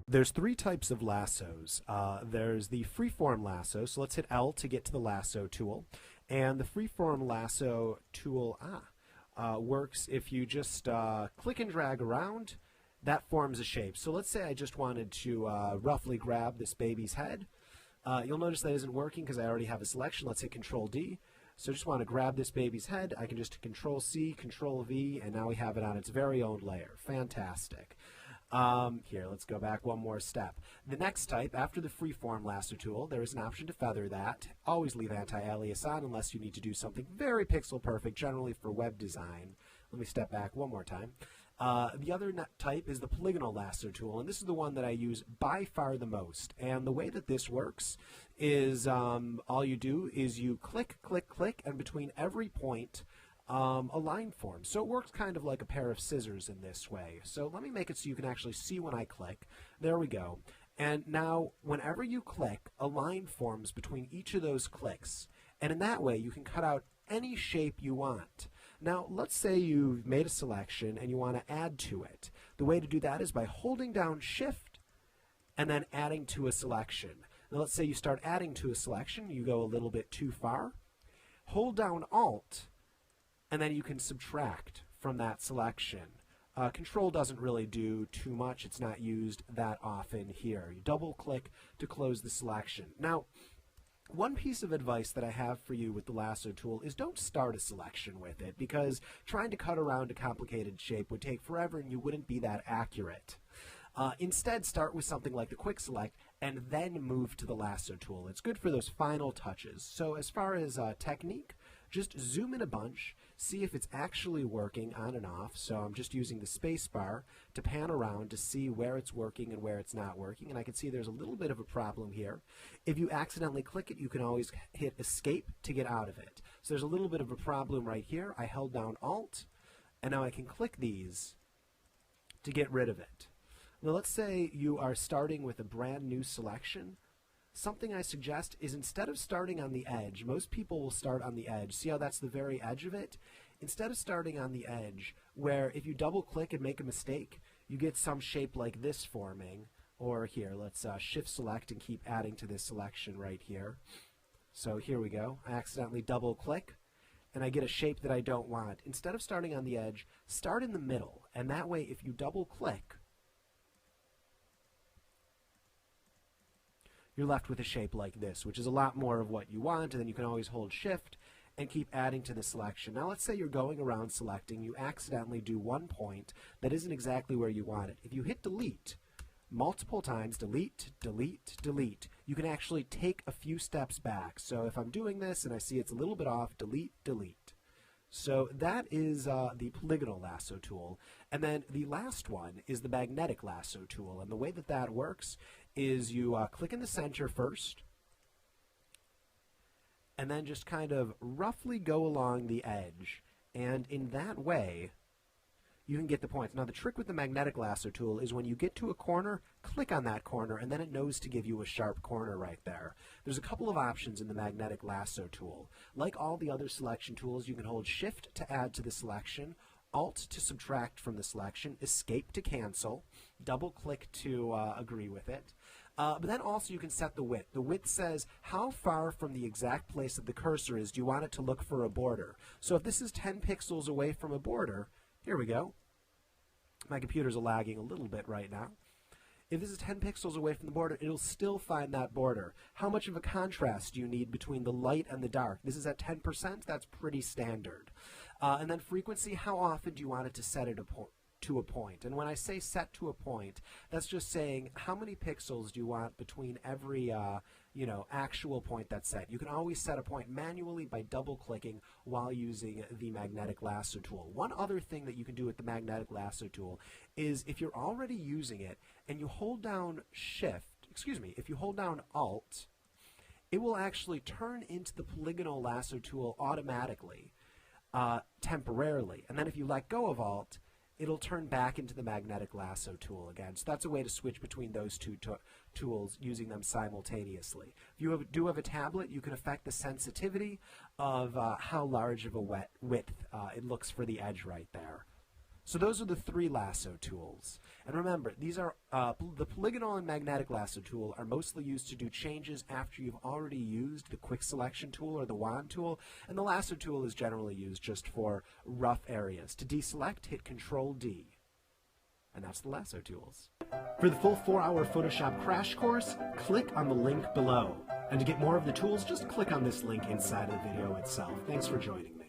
There's three types of lassos. There's the freeform lasso, so let's hit L to get to the lasso tool. And the freeform lasso tool works if you just click and drag around, that forms a shape. So let's say I just wanted to roughly grab this baby's head. You'll notice that isn't working because I already have a selection. Let's hit Control D. So I just want to grab this baby's head. I can just Control C, Control V, and now we have it on its very own layer. Fantastic. Here, let's go back one more step. The next type, after the freeform lasso tool, there is an option to feather that. Always leave anti-alias on unless you need to do something very pixel perfect, generally for web design. Let me step back one more time. The other type is the polygonal lasso tool, and this is the one that I use by far the most. And the way that this works is all you do is you click, click, click, and between every point, a line forms. So it works kind of like a pair of scissors in this way. So let me make it so you can actually see when I click. There we go. And now, whenever you click, a line forms between each of those clicks. And in that way, you can cut out any shape you want. Now, let's say you've made a selection and you want to add to it. The way to do that is by holding down Shift and then adding to a selection. Now, let's say you start adding to a selection. You go a little bit too far. Hold down Alt, and then you can subtract from that selection. Control doesn't really do too much. It's not used that often here. You double click to close the selection. Now, one piece of advice that I have for you with the lasso tool is don't start a selection with it, because trying to cut around a complicated shape would take forever and you wouldn't be that accurate. Instead, start with something like the quick select and then move to the lasso tool. It's good for those final touches. So as far as technique, just zoom in a bunch, see if it's actually working on and off. So I'm just using the space bar to pan around to see where it's working and where it's not working. And I can see there's a little bit of a problem here. If you accidentally click it, you can always hit Escape to get out of it. So there's a little bit of a problem right here. I held down Alt, and now I can click these to get rid of it. Now let's say you are starting with a brand new selection. Something I suggest is, instead of starting on the edge, most people will start on the edge. See how that's the very edge of it? Instead of starting on the edge, where if you double click and make a mistake, you get some shape like this forming. Or here, let's Shift Select and keep adding to this selection right here. So here we go. I accidentally double click, and I get a shape that I don't want. Instead of starting on the edge, start in the middle. And that way, if you double click, you're left with a shape like this, which is a lot more of what you want, and then you can always hold Shift and keep adding to the selection. Now let's say you're going around selecting, you accidentally do one point that isn't exactly where you want it. If you hit Delete multiple times, delete, delete, delete, you can actually take a few steps back. So if I'm doing this and I see it's a little bit off, delete, delete. So that is the polygonal lasso tool. And then the last one is the magnetic lasso tool. And the way that that works is you click in the center first, and then just kind of roughly go along the edge. And in that way, you can get the points. Now, the trick with the magnetic lasso tool is when you get to a corner, click on that corner, and then it knows to give you a sharp corner right there. There's a couple of options in the magnetic lasso tool. Like all the other selection tools, you can hold Shift to add to the selection, Alt to subtract from the selection, Escape to cancel, double click to agree with it. But then also you can set the width. The width says how far from the exact place that the cursor is do you want it to look for a border. So if this is 10 pixels away from a border, here we go. My computer's lagging a little bit right now. If this is 10 pixels away from the border, it'll still find that border. How much of a contrast do you need between the light and the dark? This is at 10%. That's pretty standard. And then frequency, how often do you want it to set it to a point? And when I say set to a point, that's just saying how many pixels do you want between every actual point that's set. You can always set a point manually by double-clicking while using the magnetic lasso tool. One other thing that you can do with the magnetic lasso tool is, if you're already using it and you hold down if you hold down Alt, it will actually turn into the polygonal lasso tool automatically, temporarily. And then if you let go of Alt, it'll turn back into the magnetic lasso tool again. So that's a way to switch between those two tools, using them simultaneously. If you do have a tablet, you can affect the sensitivity of how large of a width it looks for the edge right there. So those are the 3 lasso tools. And remember, these are the polygonal and magnetic lasso tool are mostly used to do changes after you've already used the quick selection tool or the wand tool, and the lasso tool is generally used just for rough areas. To deselect, hit Control D. And that's the lasso tools. For the full 4-hour Photoshop crash course, click on the link below. And to get more of the tools, just click on this link inside of the video itself. Thanks for joining me.